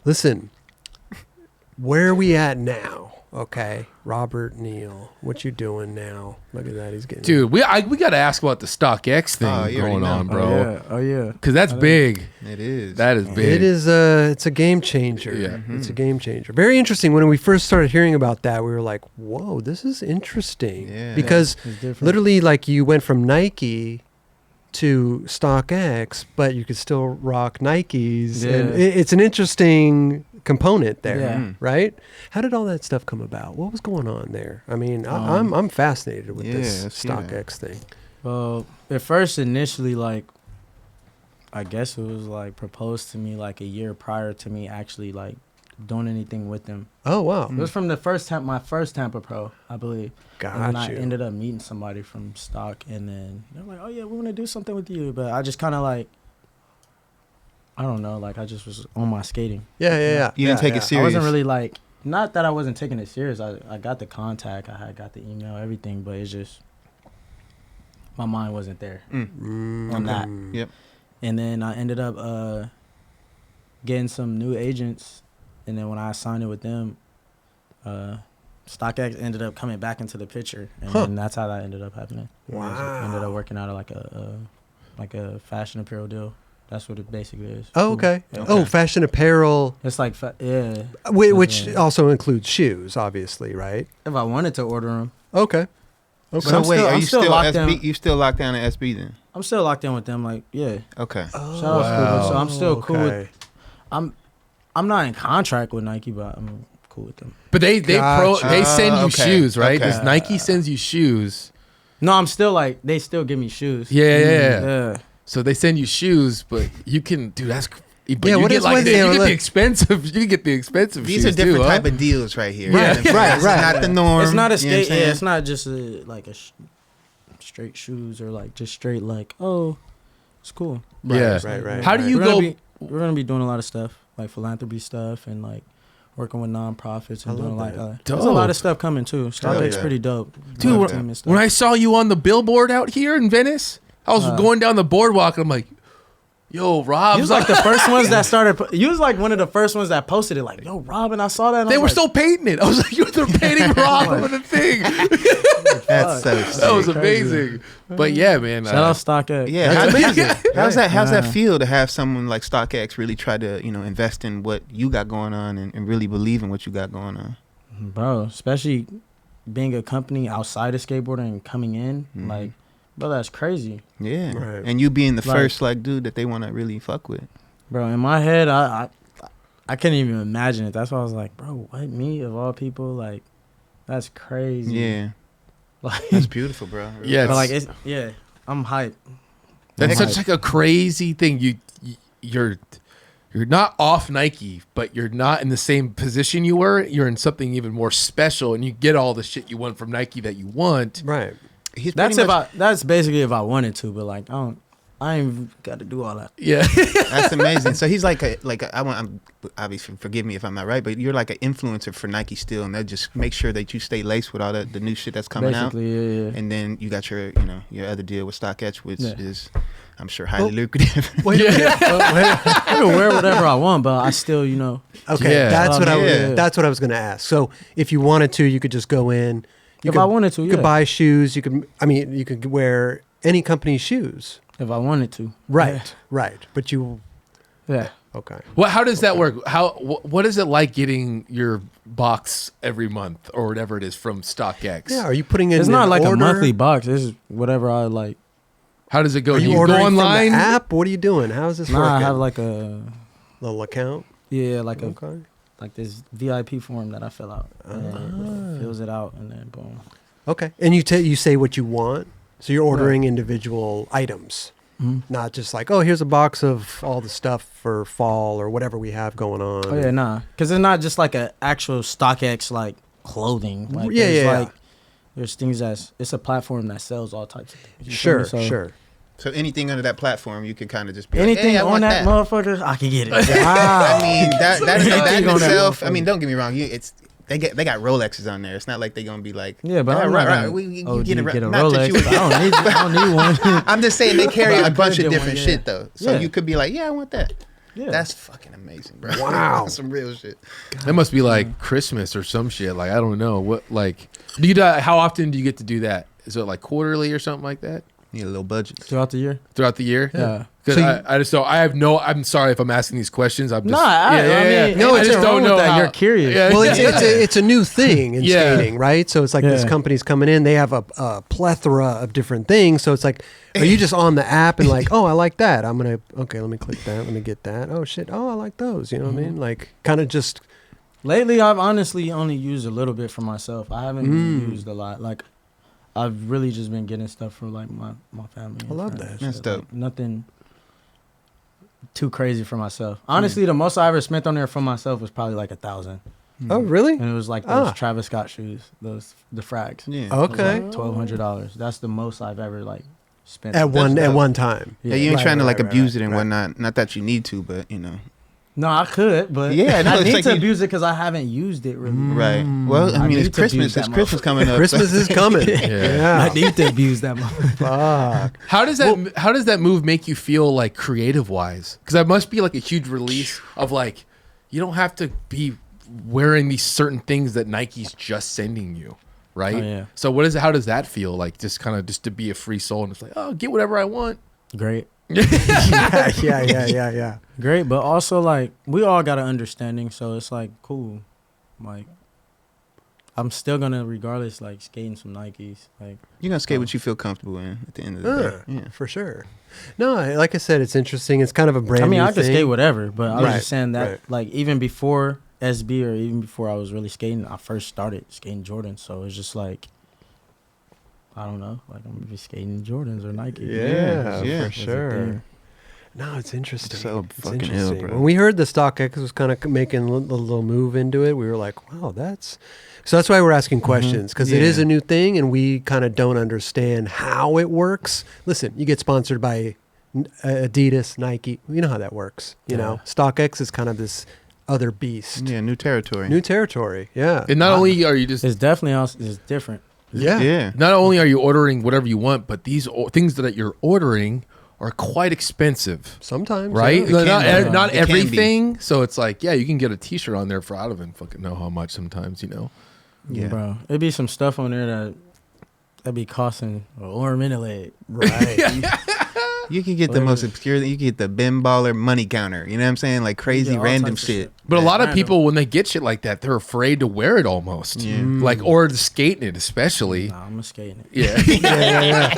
Listen, where are we at now? Okay, Robert Neal, what you doing now? Look at that, he's getting. Dude, we got to ask about the StockX thing going on, bro. Oh yeah. Because that's big. It is. That is big. It is. It's a game changer. Yeah. It's a game changer. Very interesting. When we first started hearing about that, we were like, "Whoa, this is interesting." Yeah. Because literally, like, you went from Nike to StockX, but you could still rock Nikes, and it's an interesting component there, right? How did all that stuff come about? What was going on there? I mean, I'm fascinated with this StockX thing. Well, at first, initially, like, I guess it was like proposed to me like a year prior to me actually like doing anything with them. Oh wow! It was from the first time, my first Tampa Pro, I believe. Got and then you. I ended up meeting somebody from Stock, and then they're like, "Oh yeah, we want to do something with you," but I just kind of like, I don't know, like I just was on my skating. Yeah. You didn't take it serious. I wasn't really like, not that I wasn't taking it serious. I got the contact, I had got the email, everything, but it's just my mind wasn't there on that. Yep. And then I ended up getting some new agents, and then when I signed it with them, StockX ended up coming back into the picture, and then that's how that ended up happening. Wow. Ended up working out of like a fashion apparel deal. That's what it basically is. Oh, okay. Oh, fashion apparel. It's like, Which also includes shoes, obviously, right? If I wanted to order them. Okay. So wait, are you still locked SB? You still locked down at SB then? I'm still locked in with them, like, yeah. Okay. Oh, wow. So I'm still cool Okay. with. I'm not in contract with Nike, but I'm cool with them. But they send you shoes, right? Okay. Does Nike sends you shoes? No, I'm still like, they still give me shoes. Yeah. So they send you shoes, but you can, dude. That's. But Yeah, you what get is like what- you yeah, get look. the expensive. You get the expensive These shoes are different too, type of deals right here. Right, You know what I'm saying? right. It's not the norm. It's not a you know what I'm skate. Yeah, saying? it's not just like a straight shoes or like just straight like, oh, it's cool. Right. How do you We're gonna be doing a lot of stuff like philanthropy stuff and like working with nonprofits and doing like there's a lot of stuff coming too. StockX pretty dope, Dude, when I saw you on the billboard out here in Venice, I was going down the boardwalk and I'm like, yo, Rob. You was like the first ones that started. You was like one of the first ones that posted it. Like, yo, Rob, and I saw that. And they I were was still painting it. I was like, they're painting Rob over the thing. That's so sick. That was amazing. But yeah, man. Shout out StockX. Yeah, That's amazing. How's that feel to have someone like StockX really try to invest in what you got going on and really believe in what you got going on? Bro, especially being a company outside of skateboarding and coming in, like, bro, that's crazy. Yeah, Right. and you being the Like- first like dude that they want to really fuck with. Bro, in my head, I couldn't even imagine it. That's why I was like, bro, what, me of all people? Like, that's crazy. Yeah, Like, that's beautiful, bro. Really. Yeah, but like, I'm hyped. that's I'm such hyped. like a crazy thing. You're not off Nike, but you're not in the same position you were. You're in something even more special, and you get all the shit you want from Nike that you want. Right. He's That's pretty much, that's basically if I wanted to, but like, I ain't got to do all that. Yeah. that's amazing. So he's I'm obviously forgive me if I'm not right, but you're like an influencer for Nike still, and they just make sure that you stay laced with all the new shit that's coming out. Basically, yeah. And then you got your your other deal with StockX, which is I'm sure highly lucrative. Wait a minute. I can wear whatever I want, but I still, Okay, Yeah. that's what Yeah. that's what I was going to ask. So if you wanted to, you could just go in. if I wanted to, you yeah. could buy shoes. You could wear any company's shoes. If I wanted to. Right. But you. Yeah. Okay. Well, how does that work? What is it like getting your box every month or whatever it is from StockX? Yeah. Are you putting in? It's not an like order? a monthly box. It's whatever I like. How does it go? Are Do you you go ordering online? from the app? What are you doing? How is this Nah, working? I have like a little account. okay. Like this VIP form that I fill out. And it fills it out and then boom. Okay. And you say what you want. So you're ordering individual items, not just like, oh, here's a box of all the stuff for fall or whatever we have going on. Oh yeah, nah, because it's not just like an actual StockX like clothing. Like, there's things it's a platform that sells all types of things. You feel me? Sure. So anything under that platform, you can kind of just be Anything like, hey, I on want that motherfucker, I can get it. I mean, that Anything on that itself. I motherfucker. mean, don't get me wrong. They got Rolexes on there. It's not like they're gonna be like, Yeah, but I'm right, not right. gonna- You get you it. get a Not that Rolex. you- I don't need one. I'm just saying they carry But I a bunch could of get different one, yeah. shit though. So Yeah. you could be like, yeah, I want that. Yeah. That's fucking amazing, bro. Wow. That's some real shit. That must be like Christmas or some shit. Like, I don't know what. Like, do you? How often do you get to do that? Is it like quarterly or something like that? Need a little budget Throughout the year? Throughout the year? Yeah. Because So I just don't. I have no. I'm sorry if I'm asking these questions. I'm just. I mean, No, I just don't know that. You're curious. Yeah. Well, it's a new thing in Yeah. skating, right? So it's like this company's coming in. They have a plethora of different things. So it's like, are you just on the app and like, oh, I like that. Let me click that. Let me get that. Oh, shit. Oh, I like those. You know what I mean? Like, kind of just. Lately, I've honestly only used a little bit for myself. I haven't used a lot. Like, I've really just been getting stuff for like my family. I love that. That's dope. Like, nothing too crazy for myself. Honestly, the most I ever spent on there for myself was probably like $1,000, Oh, really? and it was like those Travis Scott shoes, the frags. Yeah. Okay. Like $1,200. That's the most I've ever like spent At one time. Yeah, you ain't trying to like abuse it and right. whatnot. Not that you need to, but you know. No, I could, but Yeah, no, I it's need like to you- abuse it because I haven't used it really. Right. Well, I I mean, need it's to abuse Christmas. that It's Christmas coming up. Christmas is coming. Yeah. I need to abuse that motherfucker. Fuck. How does that? How does that move make you feel like creative wise? Because that must be like a huge release of like, you don't have to be wearing these certain things that Nike's just sending you, right? Oh, yeah. So what is? How does that feel like? Just kind of just to be a free soul and it's like, oh, get whatever I want. Great. Yeah. Great, but also like we all got an understanding, so it's like cool. Like I'm still gonna regardless like skating some Nikes. Like You're gonna skate what you feel comfortable in at the end of the day. Yeah. For sure. No, like I said, it's interesting. It's kind of a brand new I can thing. skate whatever, but I was Right, just saying that right. like even before SB or even before I was really skating, I first started skating Jordans, so it's just like I don't know, like I'm gonna be skating Jordans or Nike. Yeah, Yeah. for That's a sure. thing. No, it's interesting. So It's fucking ill, interesting. bro. When we heard the StockX was kind of making a little move into it, we were like, wow, so that's why we're asking questions, because it is Yeah. a new thing and we kind of don't understand how it works. Listen, you get sponsored by Adidas, Nike. You know how that works. You know, StockX is kind of this other beast. Yeah, new territory. New territory. Yeah. And not only are you just It's definitely also it's different. Yeah. Yeah. not only are you ordering whatever you want, but these things that you're ordering are quite expensive. Sometimes. Right? yeah. No, It not can be. not It can be. everything. So it's like, yeah, you can get a T-shirt on there for I don't even fucking know how much sometimes, you know. Yeah. Bro, it'd be some stuff on there that'd be costing an arm and a leg. Right. You can get the most obscure. You can get the bin baller money counter. You know what I'm saying? Like crazy Yeah, all random types of shit. shit. But a lot of Random. people, when they get shit like that, they're afraid to wear it almost. Yeah. Like, or to skate in it, especially. Nah, I'm skating it. Yeah. yeah.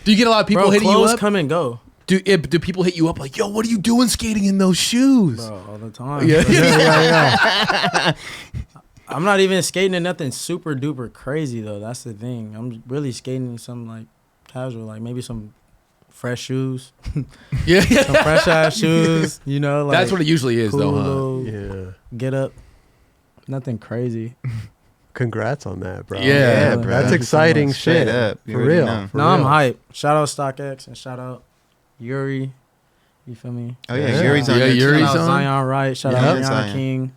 Do you get a lot of people Bro, hitting you clothes up? come and go. Do people hit you up like, yo, what are you doing skating in those shoes? Bro, all the time. Yeah. I'm not even skating in nothing super duper crazy though. That's the thing. I'm really skating in some like casual, like maybe some fresh shoes, Yeah. some fresh ass shoes. You know, like That's what it usually is, cool though, huh? little Yeah. get up. Nothing crazy. Congrats on that, bro. Yeah, bro. That's Thank you so exciting much. shit. Straight up. You For already real. know. For No, I'm real. hyped. Shout out StockX and shout out Yuri. You feel me? Oh yeah, Yeah. Yuri's on Yeah, there. too. Yuri's Shout out on. Zion Wright. Shout Yeah. out Zion Zion. King.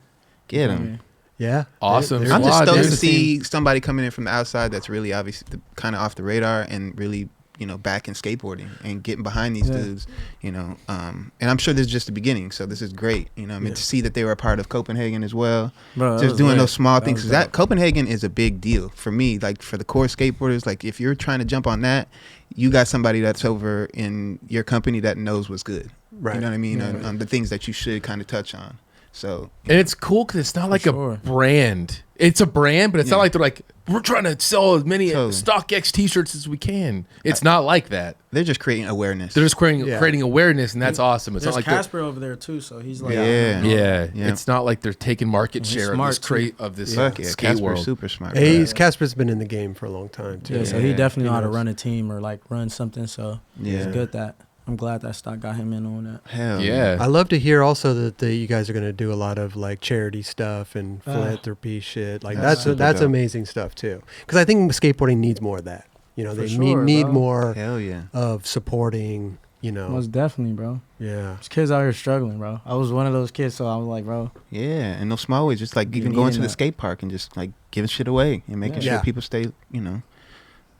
Get You feel him. me? Yeah. Awesome. There's I'm just Squad, stoked dude. to see somebody coming in from the outside that's really obviously kind of off the radar and really, you know, back in skateboarding and getting behind these Yeah. dudes, you know. And I'm sure this is just the beginning, so this is great. You know, I mean, Yeah. to see that they were a part of Copenhagen as well. Bro, that Just was doing lit. those small That things. was 'Cause that dope. Copenhagen is a big deal for me. Like for the core skateboarders, like if you're trying to jump on that, you got somebody that's over in your company that knows what's good. Right. You know what I mean? Yeah. On the things that you should kind of touch on. So And it's cool because it's not like sure. a brand. It's a brand, but it's not Yeah. like they're like, we're trying to sell as many Totally. StockX T-shirts as we can. It's not like that. they're just creating awareness. They're just creating, Yeah. creating awareness, and that's awesome. It's There's not like they're- Casper over there too, so he's like, Yeah. yeah, Yeah. it's not like they're taking market He's share of smart, this of this Fuck yeah, skate Casper's world. super smart. Hey, bro. Casper's been in the game for a long time too. Yeah, so he Yeah, definitely know how to knows. run a team or like run something. So Yeah. it's good that I'm glad that Stock got him in on that. Hell Yeah. I love to hear also that you guys are going to do a lot of like charity stuff and Ah. philanthropy shit. Like That's super that's dope. amazing stuff too. Because I think skateboarding needs more of that. You know, For they sure, need bro. more Hell yeah. of supporting. You know, Most definitely, bro. yeah. There's kids out here struggling, bro. I was one of those kids, so I was like, bro, Yeah, and those small ways, just like You even going to needing the that. skate park and just like giving shit away and making Yeah. sure people stay, you know,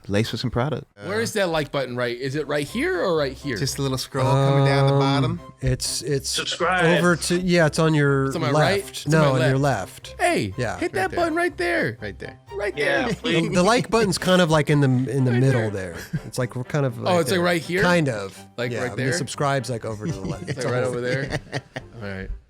lace with some product. Where is that like button? Right? Is it right here or right here? Just a little scroll coming down the bottom. It's Subscribe. over to it's on your It's on my left. right? It's on No, my on your left. left. Hey, Yeah. hit Right that there. button right there. Right there. Right Yeah, there. please. The like button's kind of like in the middle there. It's like we're kind of. Oh, it's like right here? Kind of. Like right and there? The subscribe's like over to the left. Like right over there. All right.